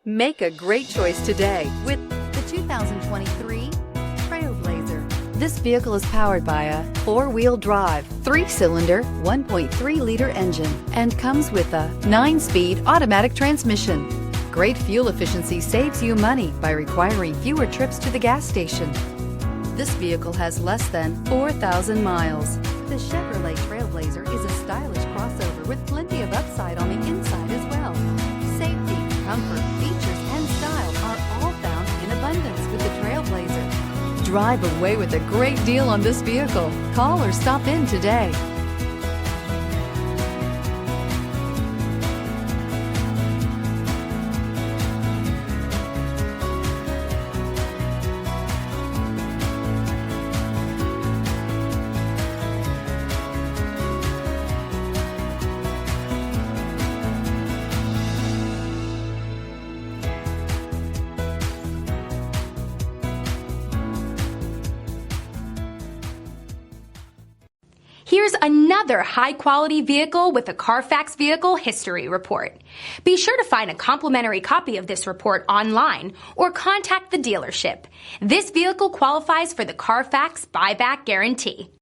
Make a great choice today with The 2023 Trailblazer. this vehicle is powered by a 4-wheel drive, 3-cylinder, 1.3-liter engine and comes with a 9-speed automatic transmission. Great fuel efficiency saves you money by requiring fewer trips to the gas station. This vehicle has less than 4,000 miles. The Chevrolet Trailblazer is a stylish crossover with plenty of upside on the inside as well. Safety, comfort, features, and style are all found in abundance with the Trailblazer. Drive away with a great deal on this vehicle. Call or stop in today. Here's another high-quality vehicle with a CARFAX Vehicle History Report. Be sure to find a complimentary copy of this report online or contact the dealership. This vehicle qualifies for the CARFAX Buyback Guarantee.